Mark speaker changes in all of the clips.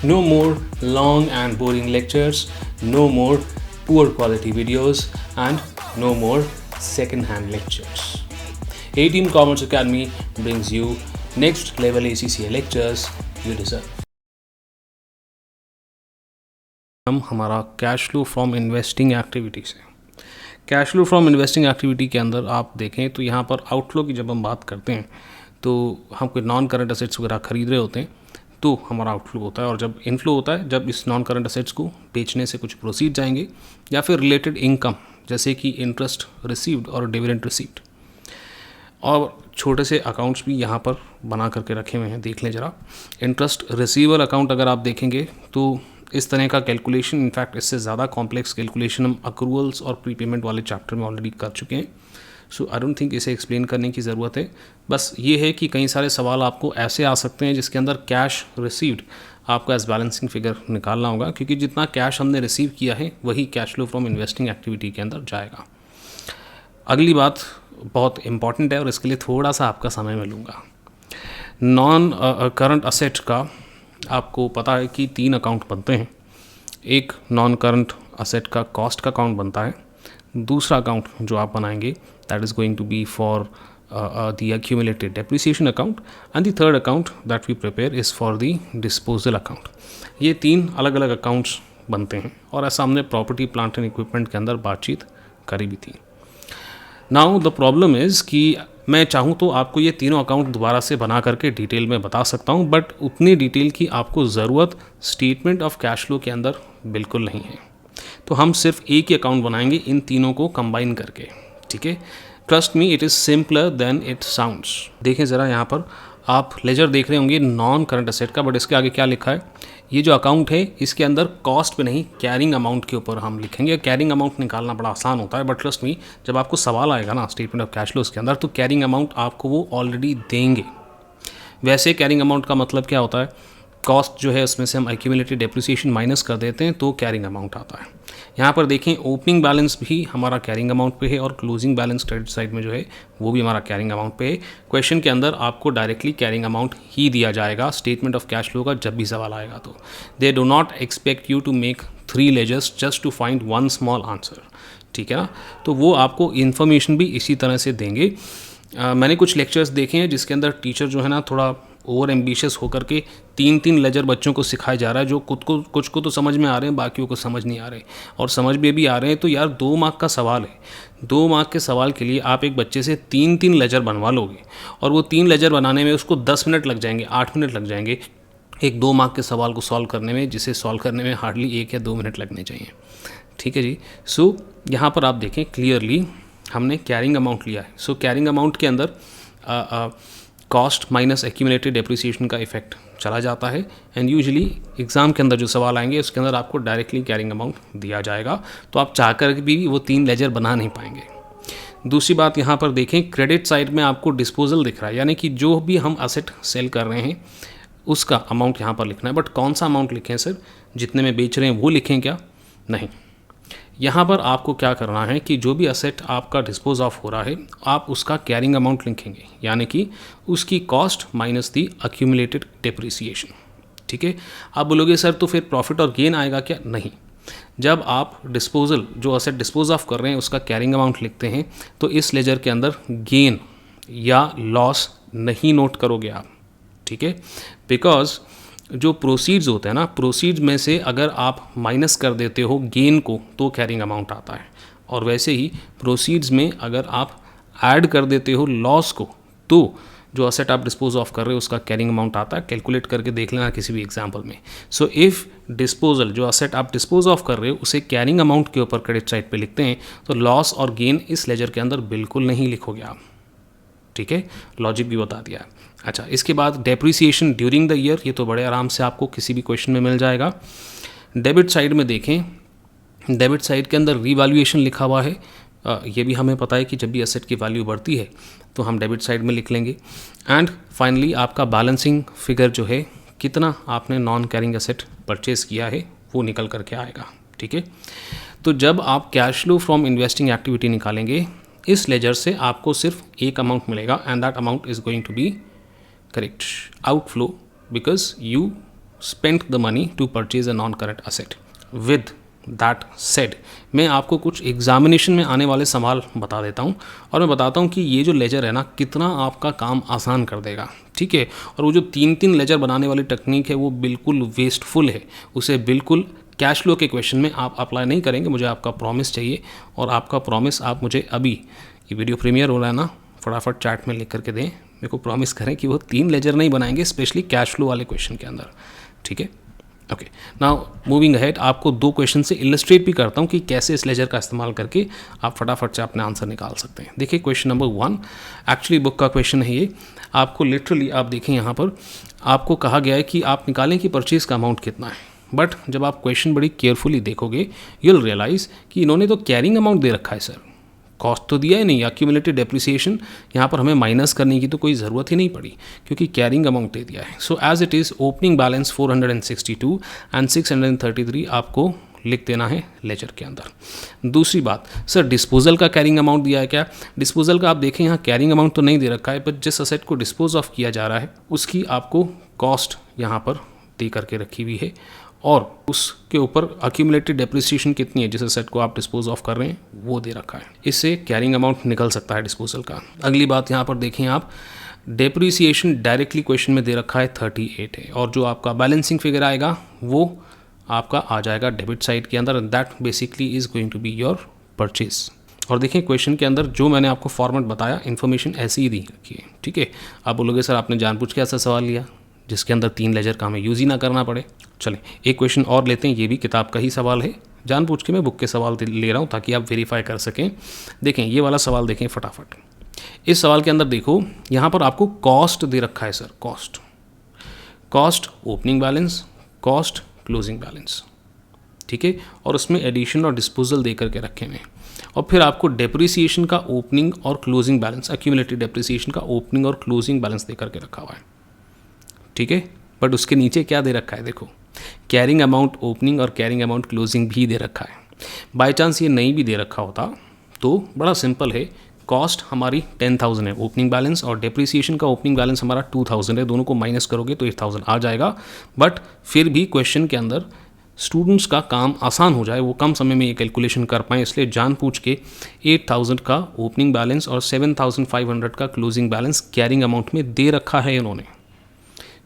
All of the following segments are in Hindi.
Speaker 1: No more long and boring lectures, no more poor quality videos, and no more second-hand lectures. A-Team Commerce Academy brings you next level ACCA lectures you deserve. हम हमारा cash flow from investing activity से, cash flow from investing activity के अंदर आप देखें तो यहाँ पर आउटफ्लो की जब हम बात करते हैं तो हम कोई नॉन करंट असेट्स वगैरह खरीद रहे होते हैं तो हमारा आउटफ्लो होता है, और जब इनफ्लो होता है जब इस नॉन करंट असेट्स को बेचने से कुछ प्रोसीड जाएंगे या फिर रिलेटेड इनकम जैसे कि इंटरेस्ट रिसीव्ड और डिविडेंड रिसीव्ड। और छोटे से अकाउंट्स भी यहाँ पर बना करके रखे हुए हैं, देख लें ज़रा। इंटरेस्ट रिसीवर अकाउंट अगर आप देखेंगे तो इस तरह का कैलकुलेशन, इनफैक्ट इससे ज़्यादा कॉम्प्लेक्स कैलकुलेशन हम अक्रूवल्स और प्रीपेमेंट वाले चैप्टर में ऑलरेडी कर चुके हैं। सो आई डोंट थिंक इसे एक्सप्लेन करने की ज़रूरत है। बस ये है कि कई सारे सवाल आपको ऐसे आ सकते हैं जिसके अंदर कैश रिसीव्ड आपको एज बैलेंसिंग फिगर निकालना होगा, क्योंकि जितना कैश हमने रिसीव किया है वही cash flow from investing activity के अंदर जाएगा। अगली बात बहुत इंपॉर्टेंट है और इसके लिए थोड़ा सा आपका समय मैं लूँगा। नॉन करंट असेट का आपको पता है कि 3 अकाउंट बनते हैं। एक नॉन करंट असेट का कॉस्ट का अकाउंट बनता है, दूसरा अकाउंट जो आप बनाएंगे that is going to be for the accumulated depreciation account, and the third account that we prepare is for the disposal account. ये 3 अलग अलग अकाउंट्स बनते हैं और ऐसा हमने प्रॉपर्टी प्लांट एंड इक्विपमेंट के अंदर बातचीत करी भी थी। नाउ द प्रॉब्लम इज़ कि मैं चाहूँ तो आपको ये तीनों अकाउंट दोबारा से बना करके डिटेल में बता सकता हूँ, बट उतनी डिटेल की आपको ज़रूरत स्टेटमेंट ऑफ कैश फ्लो के अंदर बिल्कुल नहीं है। तो हम सिर्फ एक ही अकाउंट बनाएंगे इन तीनों को कंबाइन करके, ठीक है। Trust me, it is simpler than it sounds. देखें ज़रा, यहाँ पर आप लेजर देख रहे होंगे नॉन करंट असेट का, बट इसके आगे क्या लिखा है? ये जो अकाउंट है इसके अंदर कॉस्ट पे नहीं, कैरिंग अमाउंट के ऊपर हम लिखेंगे। कैरिंग अमाउंट निकालना बड़ा आसान होता है, बट ट्रस्ट मी, जब आपको सवाल आएगा ना स्टेटमेंट ऑफ कैश फ्लोज के अंदर, तो कैरिंग अमाउंट आपको वो ऑलरेडी देंगे। वैसे कैरिंग अमाउंट का मतलब क्या होता है? कॉस्ट जो है उसमें से हम एक्यूमुलेटेड डेप्रिसिएशन माइनस कर देते हैं तो कैरिंग अमाउंट आता है। यहाँ पर देखें, ओपनिंग बैलेंस भी हमारा कैरिंग अमाउंट पे है और क्लोजिंग बैलेंस क्रेडिट साइड में जो है वो भी हमारा कैरिंग अमाउंट पे है। क्वेश्चन के अंदर आपको डायरेक्टली कैरिंग अमाउंट ही दिया जाएगा स्टेटमेंट ऑफ कैश फ्लो का जब भी सवाल आएगा। तो they do not expect you to make 3 ledgers just to find 1 small answer, ठीक है ना। तो वो आपको इन्फॉर्मेशन भी इसी तरह से देंगे। मैंने कुछ लेक्चर्स देखे हैं जिसके अंदर टीचर जो है ना थोड़ा ओवर एम्बिशियस होकर के 3-3 लेजर बच्चों को सिखाया जा रहा है, जो कुछ को तो समझ में आ रहे हैं, बाकियों को समझ नहीं आ रहे, और समझ में भी आ रहे हैं। तो यार 2 मार्क का सवाल है, 2 मार्क के सवाल के लिए आप एक बच्चे से 3-3 लेजर बनवा लोगे और वो 3 लेजर बनाने में उसको 10 मिनट लग जाएंगे, 8 मिनट लग जाएंगे एक 2 मार्क के सवाल को सॉल्व करने में, जिसे सॉल्व करने में हार्डली 1 या 2 मिनट लगने चाहिए, ठीक है जी। सो यहाँ पर आप देखें क्लियरली हमने कैरिंग अमाउंट लिया है। सो कैरिंग अमाउंट के अंदर कॉस्ट माइनस एक्यूमुलेटेड डेप्रिसिएशन का इफेक्ट चला जाता है, एंड यूजुअली एग्ज़ाम के अंदर जो सवाल आएंगे उसके अंदर आपको डायरेक्टली कैरिंग अमाउंट दिया जाएगा, तो आप चाह कर भी वो 3 लेजर बना नहीं पाएंगे। दूसरी बात यहाँ पर देखें, क्रेडिट साइड में आपको डिस्पोजल दिख रहा है, यानी कि जो भी हम असेट सेल कर रहे हैं उसका अमाउंट यहाँ पर लिखना है। बट कौन सा अमाउंट लिखें सर? जितने में बेच रहे हैं वो लिखें क्या? नहीं, यहाँ पर आपको क्या करना है कि जो भी असेट आपका डिस्पोज ऑफ हो रहा है आप उसका कैरिंग अमाउंट लिखेंगे, यानी कि उसकी कॉस्ट माइनस दी एक्यूमुलेटेड डेप्रिसिएशन, ठीक है। आप बोलोगे सर तो फिर प्रॉफिट और गेन आएगा क्या? नहीं, जब आप डिस्पोजल जो असेट डिस्पोज ऑफ कर रहे हैं उसका कैरिंग अमाउंट लिखते हैं तो इस लेजर के अंदर गेन या लॉस नहीं नोट करोगे आप, ठीक है। बिकॉज जो प्रोसीड्स होते हैं ना, प्रोसीड्स में से अगर आप माइनस कर देते हो गेन को तो कैरिंग अमाउंट आता है, और वैसे ही प्रोसीड्स में अगर आप ऐड कर देते हो लॉस को तो जो असेट आप डिस्पोज ऑफ कर रहे हो उसका कैरिंग अमाउंट आता है। कैलकुलेट करके देख लेना किसी भी एग्जांपल में। सो इफ़ डिस्पोजल जो असेट आप डिस्पोज ऑफ कर रहे हो उसे कैरिंग अमाउंट के ऊपर क्रेडिट साइड पे लिखते हैं तो लॉस और गेन इस लेजर के अंदर बिल्कुल नहीं लिखोगे आप, ठीक है। लॉजिक भी बता दिया है। अच्छा, इसके बाद डेप्रिसिएशन ड्यूरिंग द ईयर, ये तो बड़े आराम से आपको किसी भी क्वेश्चन में मिल जाएगा। डेबिट साइड में देखें, डेबिट साइड के अंदर रीवैल्यूएशन लिखा हुआ है। ये भी हमें पता है कि जब भी एसेट की वैल्यू बढ़ती है तो हम डेबिट साइड में लिख लेंगे। एंड फाइनली आपका बैलेंसिंग फिगर जो है, कितना आपने नॉन कैरिंग एसेट परचेज़ किया है वो निकल करके आएगा, ठीक है। तो जब आप cash flow from investing activity निकालेंगे इस लेजर से आपको सिर्फ एक अमाउंट मिलेगा, and that amount is going to be correct outflow, because you spent the money to purchase a non-current asset. With that said, मैं आपको कुछ एग्जामिनेशन में आने वाले सवाल बता देता हूँ और मैं बताता हूँ कि ये जो लेजर है ना कितना आपका काम आसान कर देगा, ठीक है। और वो जो 3-3 लेजर बनाने वाली टेक्निक है वो बिल्कुल वेस्टफुल है, उसे बिल्कुल कैश फ्लो के क्वेश्चन में आप अप्लाई नहीं करेंगे। मुझे आपका प्रॉमिस चाहिए और आपका प्रॉमिस आप मुझे अभी ये वीडियो प्रीमियर हो रहा है ना, फटाफट चैट में लिख करके दें, मेरे को प्रॉमिस करें कि वो 3 लेजर नहीं बनाएंगे, स्पेशली कैश फ्लो वाले क्वेश्चन के अंदर, ठीक है। ओके, नाउ मूविंग अहेड, आपको 2 क्वेश्चन से इलस्ट्रेट भी करता हूँ कि कैसे इस लेजर का इस्तेमाल करके आप फटाफट से अपने आंसर निकाल सकते हैं। देखिए क्वेश्चन नंबर 1 एक्चुअली बुक का क्वेश्चन है ये। आपको लिटरली आप देखें यहाँ पर आपको कहा गया है कि आप निकालें कि परचेज़ का अमाउंट कितना है, बट जब आप क्वेश्चन बड़ी केयरफुली देखोगे यू विल रियलाइज़ कि इन्होंने तो कैरिंग अमाउंट दे रखा है सर, कॉस्ट तो दिया ही नहीं। एक्यूमुलेटेड डेप्रिसिएशन यहाँ पर हमें माइनस करने की तो कोई ज़रूरत ही नहीं पड़ी क्योंकि कैरिंग अमाउंट दे दिया है। So as it is opening balance 462 and 633 आपको लिख देना है लेजर के अंदर। दूसरी बात, सर डिस्पोजल का कैरिंग अमाउंट दिया है क्या? डिस्पोजल का आप देखें यहाँ कैरिंग अमाउंट तो नहीं दे रखा है, बट जिस असेट को डिस्पोज ऑफ किया जा रहा है उसकी आपको कॉस्ट यहाँ पर दे करके रखी हुई है और उसके ऊपर अक्यूमुलेटेड डेप्रिसिएशन कितनी है जिस असेट को आप डिस्पोज ऑफ कर रहे हैं वो दे रखा है। इससे कैरिंग अमाउंट निकल सकता है डिस्पोजल का। अगली बात यहाँ पर देखें आप, डेप्रिसिएशन डायरेक्टली क्वेश्चन में दे रखा है 38 है और जो आपका बैलेंसिंग फिगर आएगा वो आपका आ जाएगा डेबिट साइड के अंदर, that basically is going to be your purchase. और देखें क्वेश्चन के अंदर जो मैंने आपको फॉर्मेट बताया इन्फॉर्मेशन ऐसी ही दी रखी है, ठीक है। आप बोलोगे सर आपने जानबूझ के ऐसा सवाल लिया जिसके अंदर 3 लेजर का हमें यूज़ ही ना करना पड़े। चलें एक क्वेश्चन और लेते हैं, ये भी किताब का ही सवाल है, जानबूझ के मैं बुक के सवाल ले रहा हूँ ताकि आप वेरीफाई कर सकें। देखें ये वाला सवाल देखें फटाफट। इस सवाल के अंदर देखो यहाँ पर आपको कॉस्ट दे रखा है sir, cost opening balance, cost closing balance, ठीक है। और उसमें एडिशन और डिस्पोजल दे करके रखे हुए और फिर आपको डेप्रिसिएशन का ओपनिंग और क्लोजिंग बैलेंस, एक्यूमुलेटेड डेप्रिसिएशन का ओपनिंग और क्लोजिंग बैलेंस दे करके रखा हुआ है, ठीक है। बट उसके नीचे क्या दे रखा है देखो, कैरिंग अमाउंट ओपनिंग और कैरिंग अमाउंट क्लोजिंग भी दे रखा है। बाय चांस ये नहीं भी दे रखा होता तो बड़ा सिंपल है, कॉस्ट हमारी 10,000 है ओपनिंग बैलेंस और डेप्रिसिएशन का ओपनिंग बैलेंस हमारा 2,000 है, दोनों को माइनस करोगे तो 8,000 आ जाएगा। बट फिर भी क्वेश्चन के अंदर स्टूडेंट्स का काम आसान हो जाए, वो कम समय में ये कैलकुलेशन कर पाएँ, इसलिए जानबूझ के 8,000 का ओपनिंग बैलेंस और 7,500 का क्लोजिंग बैलेंस कैरिंग अमाउंट में दे रखा है इन्होंने,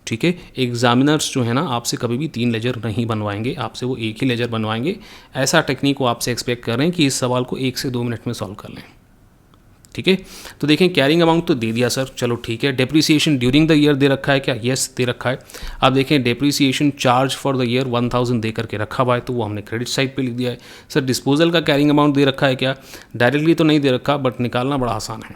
Speaker 1: ठीक है। एग्जामिनर्स जो है ना आपसे कभी भी 3 लेजर नहीं बनवाएंगे, आपसे वो एक ही लेजर बनवाएंगे। ऐसा टेक्निक वो आपसे एक्सपेक्ट कर रहे हैं कि इस सवाल को 1 से 2 मिनट में सॉल्व कर लें, ठीक है। तो देखें कैरिंग अमाउंट तो दे दिया सर, चलो ठीक है। डेप्रिसिएशन ड्यूरिंग द ईयर दे रखा है क्या? यस दे रखा है। आप देखें depreciation charge for the year 1,000 दे करके रखा हुआ है तो वो हमने क्रेडिट साइड पे लिख दिया है। सर डिस्पोजल का कैरिंग अमाउंट दे रखा है क्या? डायरेक्टली तो नहीं दे रखा बट निकालना बड़ा आसान है।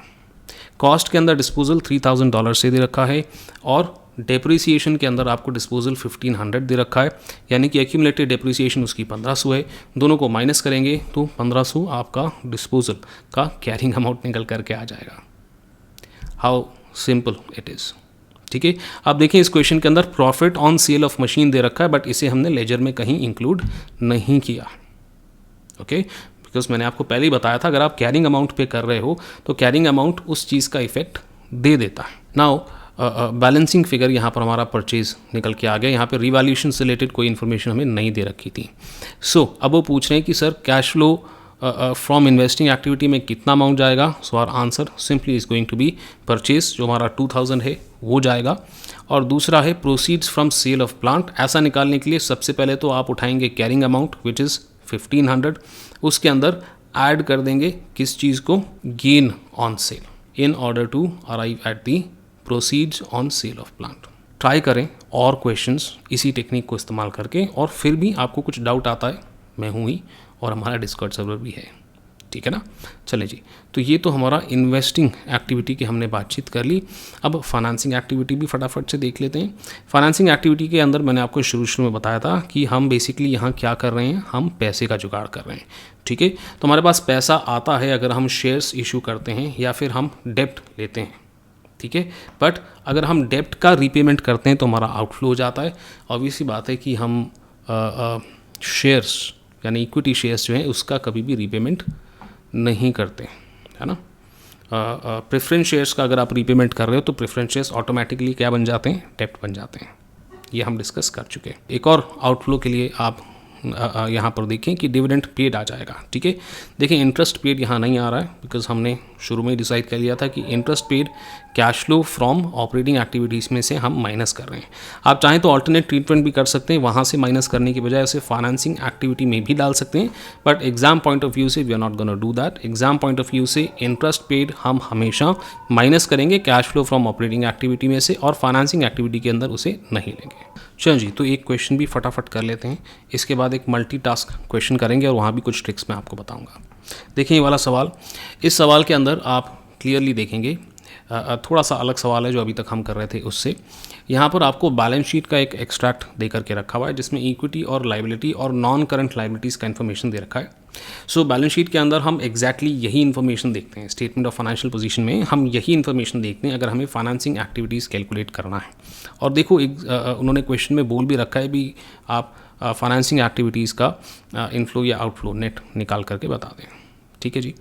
Speaker 1: कॉस्ट के अंदर डिस्पोजल $3,000 से दे रखा है और डेप्रिसिएशन के अंदर आपको डिस्पोजल 1,500 दे रखा है, यानी कि एक्यूमुलेटेड डेप्रिसिएशन उसकी 1,500 है, दोनों को माइनस करेंगे तो 1,500 आपका डिस्पोजल का कैरिंग अमाउंट निकल करके आ जाएगा। हाउ सिंपल इट इज़, ठीक है। आप देखें इस क्वेश्चन के अंदर profit on sale of machine दे रखा है बट इसे हमने लेजर में कहीं इंक्लूड नहीं किया, ओके। बिकॉज मैंने आपको पहले ही बताया था अगर आप कैरिंग अमाउंट पे कर रहे हो तो कैरिंग अमाउंट उस चीज़ का इफेक्ट दे देता है। नाउ बैलेंसिंग फिगर यहाँ पर हमारा परचेज निकल के आ गया, यहाँ पे रिवैल्यूएशन से रिलेटेड कोई इन्फॉर्मेशन हमें नहीं दे रखी थी। सो अब वो पूछ रहे हैं कि sir cash flow from investing activity में कितना अमाउंट जाएगा। So our answer simply is going to be purchase, जो हमारा 2,000 है वो जाएगा। और दूसरा है proceeds from sale of plant. ऐसा निकालने के लिए सबसे पहले तो आप उठाएंगे कैरिंग अमाउंट विच इज़ 1,500, उसके अंदर ऐड कर देंगे किस चीज़ को, gain on sale, in order to arrive at the proceeds on sale of plant. Try करें और क्वेश्चंस इसी टेक्निक को इस्तेमाल करके, और फिर भी आपको कुछ डाउट आता है मैं हूँ ही और हमारा डिस्कॉर्ड सर्वर भी है, ठीक है ना। चले जी, तो ये तो हमारा इन्वेस्टिंग एक्टिविटी की हमने बातचीत कर ली। अब फाइनेंसिंग एक्टिविटी भी फटाफट से देख लेते हैं। फाइनेंसिंग एक्टिविटी के अंदर मैंने आपको शुरू में बताया था कि हम बेसिकली यहाँ क्या कर रहे हैं, हम पैसे का जुगाड़ कर रहे हैं, ठीक है। तो हमारे पास पैसा आता है अगर हम शेयर्स इशू करते हैं या फिर हम डेप्ट लेते हैं, ठीक है। बट अगर हम डेप्ट का रीपेमेंट करते हैं तो हमारा आउटफ्लो हो जाता है। ऑब्वियसली बात है कि हम शेयर्स यानी इक्विटी शेयर्स जो हैं उसका कभी भी रीपेमेंट नहीं करते, है ना। प्रेफरेंस शेयर्स का अगर आप रीपेमेंट कर रहे हो तो प्रेफरेंस शेयर्स ऑटोमेटिकली क्या बन जाते हैं, डेप्ट बन जाते हैं, ये हम डिस्कस कर चुके हैं। एक और आउटफ्लो के लिए आप यहाँ पर देखें कि डिविडेंड पेड आ जाएगा, ठीक है। देखिए इंटरेस्ट पेड यहाँ नहीं आ रहा है बिकॉज हमने शुरू में डिसाइड कर लिया था कि interest paid cash flow from operating activities में से हम माइनस कर रहे हैं। आप चाहें तो ऑल्टरनेट ट्रीटमेंट भी कर सकते हैं, वहाँ से माइनस करने की बजाय उसे फाइनेंसिंग एक्टिविटी में भी डाल सकते हैं, but exam point of view से we are not gonna do that. Exam point of view से इंटरेस्ट पेड हम हमेशा माइनस करेंगे cash flow from operating activity में से, और फाइनेंसिंग एक्टिविटी के अंदर उसे नहीं लेंगे। चलो जी, तो एक क्वेश्चन भी फटाफट कर लेते हैं, इसके बाद एक मल्टीटास्क क्वेश्चन करेंगे और वहाँ भी कुछ ट्रिक्स मैं आपको बताऊंगा। देखिए ये वाला सवाल, इस सवाल के अंदर आप क्लियरली देखेंगे थोड़ा सा अलग सवाल है जो अभी तक हम कर रहे थे उससे। यहाँ पर आपको बैलेंस शीट का एक एक्सट्रैक्ट दे करके रखा हुआ है जिसमें इक्विटी और लाइबिलिटी और नॉन करंट लाइबिलिटीज़ का इन्फॉर्मेशन दे रखा है। सो बैलेंस शीट के अंदर हम एग्जैक्टली यही इन्फॉर्मेशन देखते हैं, स्टेटमेंट ऑफ फाइनेंशियल पोजीशन में हम यही इन्फॉर्मेशन देखते हैं अगर हमें फाइनेंसिंग एक्टिविटीज़ कैलकुलेट करना है। और देखो उन्होंने क्वेश्चन में बोल भी रखा है भी आप फाइनेंसिंग एक्टिविटीज़ का इनफ्लो या आउटफ्लो नेट निकाल करके बता दें, ठीक है जी।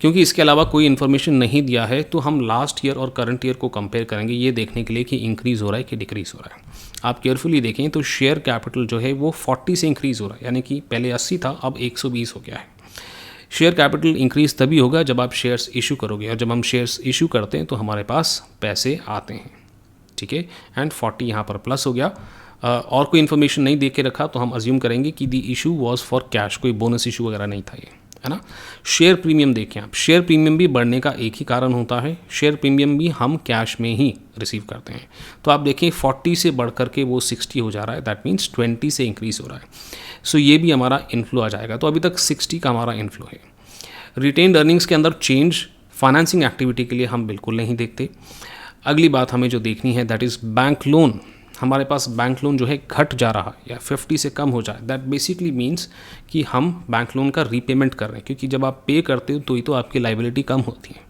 Speaker 1: क्योंकि इसके अलावा कोई इन्फॉर्मेशन नहीं दिया है तो हम लास्ट ईयर और करंट ईयर को कंपेयर करेंगे ये देखने के लिए कि इंक्रीज़ हो रहा है कि डिक्रीज़ हो रहा है। आप केयरफुली देखें तो शेयर कैपिटल जो है वो 40 से इंक्रीज़ हो रहा है, यानी कि पहले 80 था अब 120 हो गया है। शेयर कैपिटल इंक्रीज़ तभी होगा जब आप शेयर्स इशू करोगे, और जब हम शेयर्स इशू करते हैं तो हमारे पास पैसे आते हैं, ठीक है। एंड 40 यहाँ पर प्लस हो गया। और कोई इन्फॉर्मेशन नहीं दे के रखा तो हम अज्यूम करेंगे कि दी इशू वॉज फॉर कैश, कोई बोनस इशू वगैरह नहीं था ये, है ना। शेयर प्रीमियम देखें आप, शेयर प्रीमियम भी बढ़ने का एक ही कारण होता है, शेयर प्रीमियम भी हम कैश में ही रिसीव करते हैं। तो आप देखें 40 से बढ़ करके वो 60 हो जा रहा है, दैट मीन्स 20 से इंक्रीज़ हो रहा है। सो ये भी हमारा इन्फ्लो आ जाएगा। तो अभी तक 60 का हमारा इन्फ्लो है। रिटेन्ड अर्निंग्स के अंदर चेंज फाइनेंसिंग एक्टिविटी के लिए हम बिल्कुल नहीं देखते। अगली बात हमें जो देखनी है दैट इज़ बैंक लोन। हमारे पास बैंक लोन जो है घट जा रहा है या 50 से कम हो जाए, दैट बेसिकली मीन्स कि हम बैंक लोन का रीपेमेंट कर रहे हैं, क्योंकि जब आप पे करते हो तो ही तो आपकी लाइबिलिटी कम होती है।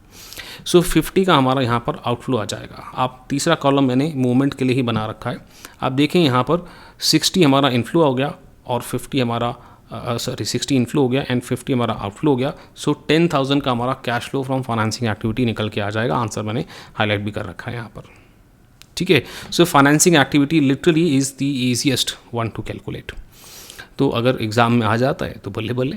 Speaker 1: सो 50 का हमारा यहाँ पर आउटफ्लो आ जाएगा। आप तीसरा कॉलम मैंने मूवमेंट के लिए ही बना रखा है। आप देखें यहाँ पर 60 हमारा इनफ्लो हो गया और 50 हमारा 60 इनफ्लो हो गया एंड 50 हमारा आउटफ्लो हो गया। सो 10,000 का हमारा cash flow from financing activity निकल के आ जाएगा। आंसर मैंने हाईलाइट भी कर रखा है यहाँ पर, ठीक है। So financing activity literally is the easiest one to calculate. तो अगर एग्ज़ाम में आ जाता है तो बल्ले बल्ले,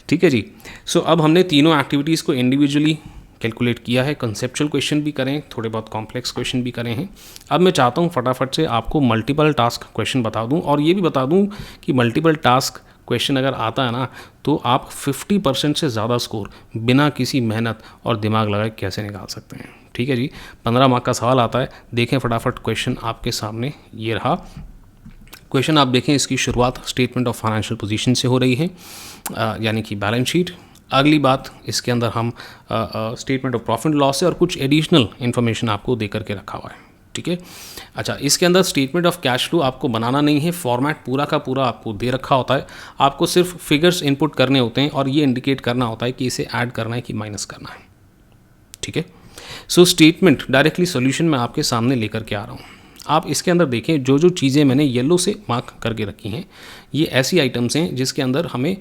Speaker 1: ठीक है जी। सो अब हमने तीनों एक्टिविटीज़ को इंडिविजुअली कैलकुलेट किया है, कंसेप्चुअल क्वेश्चन भी करें, थोड़े बहुत कॉम्प्लेक्स क्वेश्चन भी करें हैं। अब मैं चाहता हूँ फटाफट से आपको मल्टीपल टास्क क्वेश्चन बता दूँ, और ये भी बता दूँ कि मल्टीपल टास्क क्वेश्चन अगर आता है ना तो आप 50% से ज़्यादा स्कोर बिना किसी मेहनत और दिमाग लगाए कैसे निकाल सकते हैं, ठीक है जी। 15 मार्क का सवाल आता है। देखें फटाफट क्वेश्चन आपके सामने ये रहा। क्वेश्चन आप देखें, इसकी शुरुआत स्टेटमेंट ऑफ फाइनेंशियल पोजीशन से हो रही है, यानी कि बैलेंस शीट। अगली बात इसके अंदर हम स्टेटमेंट ऑफ प्रॉफिट लॉस है और कुछ एडिशनल इन्फॉर्मेशन आपको दे करके रखा हुआ है, ठीक है। अच्छा, इसके अंदर स्टेटमेंट ऑफ कैश फ्लो आपको बनाना नहीं है, फॉर्मेट पूरा का पूरा आपको दे रखा होता है। आपको सिर्फ फिगर्स इनपुट करने होते हैं और ये इंडिकेट करना होता है कि इसे ऐड करना है कि माइनस करना है, ठीक है। सो स्टेटमेंट डायरेक्टली सॉल्यूशन में आपके सामने लेकर के आ रहा हूँ। आप इसके अंदर देखें जो जो चीज़ें मैंने येलो से मार्क करके रखी हैं ये ऐसी आइटम्स हैं जिसके अंदर हमें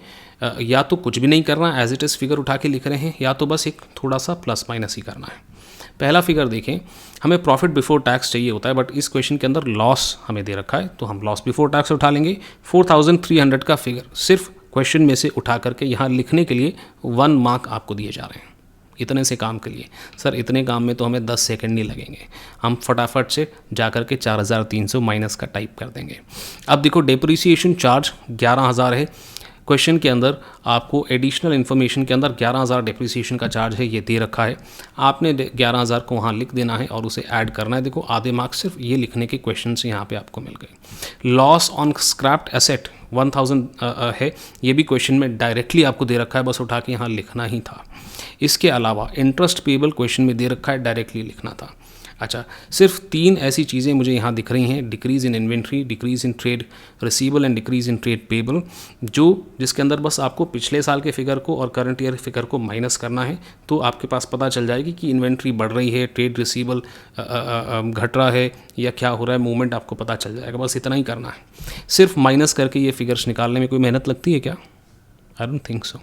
Speaker 1: या तो कुछ भी नहीं करना, एज इट इज़ फिगर उठा के लिख रहे हैं, या तो बस एक थोड़ा सा प्लस माइनस ही करना है। पहला फिगर देखें, हमें प्रॉफिट बिफोर टैक्स चाहिए होता है, बट इस क्वेश्चन के अंदर लॉस हमें दे रखा है तो हम लॉस बिफोर टैक्स उठा लेंगे। 4300 का फिगर सिर्फ क्वेश्चन में से उठा करके यहाँ लिखने के लिए 1 मार्क आपको दिए जा रहे हैं। इतने से काम के लिए सर, इतने काम में तो हमें 10 सेकंड नहीं लगेंगे, हम फटाफट से जा कर के 4300 माइनस का टाइप कर देंगे। अब देखो डेप्रिसिएशन चार्ज 11,000 है। क्वेश्चन के अंदर आपको एडिशनल इन्फॉर्मेशन के अंदर 11,000 डेप्रिसिएशन का चार्ज है, ये दे रखा है। आपने 11,000 को वहाँ लिख देना है और उसे ऐड करना है। देखो आधे मार्क्स सिर्फ ये लिखने के क्वेश्चन से यहाँ पे आपको मिल गए। लॉस ऑन स्क्रैप्ड एसेट 1000 है, ये भी क्वेश्चन में डायरेक्टली आपको दे रखा है, बस उठा के यहाँ लिखना ही था। इसके अलावा इंटरेस्ट पेबल क्वेश्चन में दे रखा है, डायरेक्टली लिखना था। अच्छा, सिर्फ 3 ऐसी चीज़ें मुझे यहाँ दिख रही हैं, decrease in inventory, decrease in trade receivable and decrease in trade payable, जिसके अंदर बस आपको पिछले साल के फिगर को और करंट ईयर फिगर को माइनस करना है तो आपके पास पता चल जाएगी कि इन्वेंट्री बढ़ रही है, ट्रेड रिसीवेबल घट रहा है या क्या हो रहा है, मूवमेंट आपको पता चल जाएगा। बस इतना ही करना है। सिर्फ माइनस करके ये फिगर्स निकालने में कोई मेहनत लगती है क्या? I don't think so.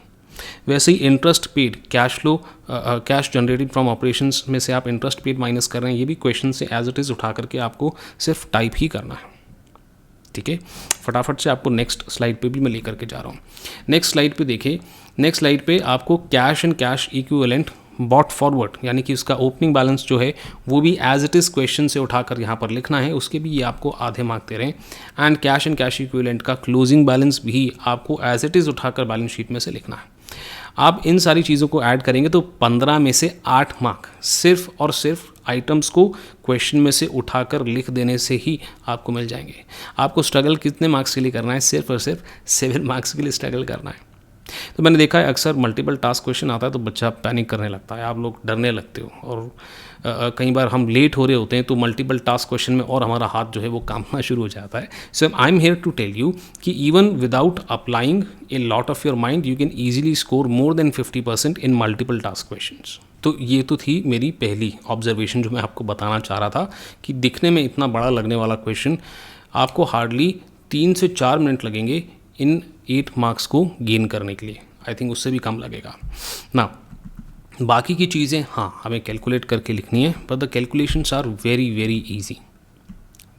Speaker 1: वैसे ही interest paid, cash flow, cash generated from operations में से आप इंटरेस्ट पेड माइनस कर रहे हैं, ये भी क्वेश्चन से एज इट इज़ उठा करके आपको सिर्फ टाइप ही करना है। ठीक है, फटाफट से आपको नेक्स्ट स्लाइड पे भी मैं लेकर के जा रहा हूँ। नेक्स्ट स्लाइड पे देखिए, नेक्स्ट स्लाइड पे आपको cash and cash equivalent bought forward, यानी कि उसका ओपनिंग बैलेंस जो है वो भी एज इट इज़ क्वेश्चन से उठाकर यहाँ पर लिखना है, उसके भी ये आपको आधे मार्क दे रहे हैं। एंड कैश इक्विवेलेंट का क्लोजिंग बैलेंस भी आपको एज इट इज़ उठाकर बैलेंस शीट में से लिखना है। आप इन सारी चीज़ों को ऐड करेंगे तो 15 में से 8 मार्क सिर्फ और सिर्फ आइटम्स को क्वेश्चन में से उठाकर लिख देने से ही आपको मिल जाएंगे। आपको स्ट्रगल कितने मार्क्स के लिए करना है? सिर्फ और सिर्फ 7 मार्क्स के लिए स्ट्रगल करना है। तो मैंने देखा है अक्सर मल्टीपल टास्क क्वेश्चन आता है तो बच्चा पैनिक करने लगता है, आप लोग डरने लगते हो, और कई बार हम लेट हो रहे होते हैं तो मल्टीपल टास्क क्वेश्चन में और हमारा हाथ जो है वो कांपना शुरू हो जाता है। So I am here to tell you कि even without applying a lot of your mind you can easily score more than 50% in multiple task questions. तो ये तो थी मेरी पहली ऑब्जर्वेशन जो मैं आपको बताना चाह रहा था कि दिखने में इतना बड़ा लगने वाला क्वेश्चन आपको हार्डली 3 से 4 मिनट लगेंगे इन 8 मार्क्स को गेन करने के लिए। आई थिंक उससे भी कम लगेगा ना। बाकी की चीज़ें हाँ हमें कैलकुलेट करके लिखनी है, but the calculations are very very easy,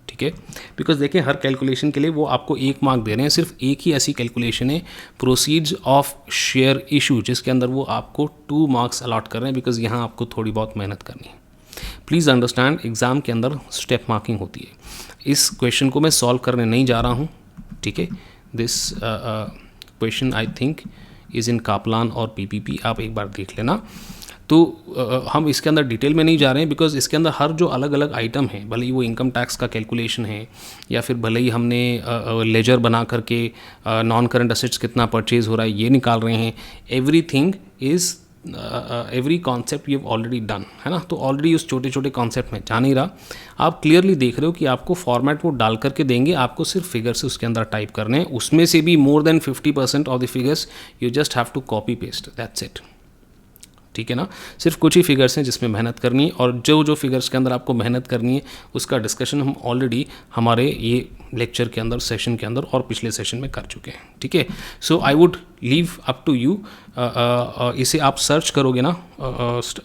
Speaker 1: ठीक है। बिकॉज देखिए हर कैलकुलेशन के लिए वो आपको 1 मार्क दे रहे हैं, सिर्फ एक ही ऐसी कैलकुलेशन है प्रोसीड्स ऑफ शेयर इशू जिसके अंदर वो आपको 2 मार्क्स अलॉट कर रहे हैं, बिकॉज यहाँ आपको थोड़ी बहुत मेहनत करनी है। प्लीज़ अंडरस्टैंड एग्ज़ाम के अंदर स्टेप मार्किंग होती है। इस क्वेश्चन को मैं सॉल्व करने नहीं जा रहा हूँ, ठीक है। This question I think is in Kaplan और पीपीपी, आप एक बार देख लेना। तो हम इसके अंदर डिटेल में नहीं जा रहे हैं बिकॉज इसके अंदर हर जो अलग अलग आइटम है, भले ही वो इनकम टैक्स का कैलकुलेशन है या फिर भले ही हमने लेजर बना करके नॉन करंट असेट्स कितना परचेज हो रहा है ये निकाल रहे हैं, everything is every concept you have already done, है ना। तो ऑलरेडी उस छोटे छोटे कॉन्सेप्ट में जा नहीं रहा, आप क्लियरली देख रहे हो कि आपको फॉर्मेट वो डाल करके देंगे, आपको सिर्फ फिगर्स उसके अंदर टाइप करने हैं, उसमें से भी more than 50% of the figures you just have to copy paste, that's it, ठीक है ना। सिर्फ कुछ ही फिगर्स हैं जिसमें मेहनत करनी है, और जो जो फिगर्स के अंदर आपको मेहनत करनी है उसका डिस्कशन हम ऑलरेडी हमारे ये लेक्चर के अंदर, सेशन के अंदर और पिछले सेशन में कर चुके हैं, ठीक है। So I would leave up to you, इसे आप सर्च करोगे ना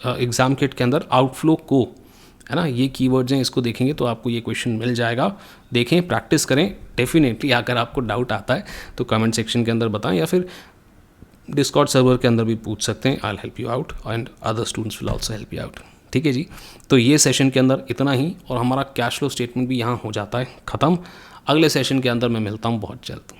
Speaker 1: एग्ज़ाम किट के अंदर आउटफ्लो को, है ना, ये कीवर्ड्स हैं, इसको देखेंगे तो आपको ये क्वेश्चन मिल जाएगा। देखें, प्रैक्टिस करें डेफिनेटली। अगर आपको डाउट आता है तो कमेंट सेक्शन के अंदर बताएं या फिर डिस्कॉर्ड सर्वर के अंदर भी पूछ सकते हैं। I will help you out and other students will also help you out, ठीक है जी। तो ये सेशन के अंदर इतना ही, और हमारा कैश फ्लो स्टेटमेंट भी यहाँ हो जाता है ख़त्म। अगले सेशन के अंदर मैं मिलता हूँ बहुत जल्द।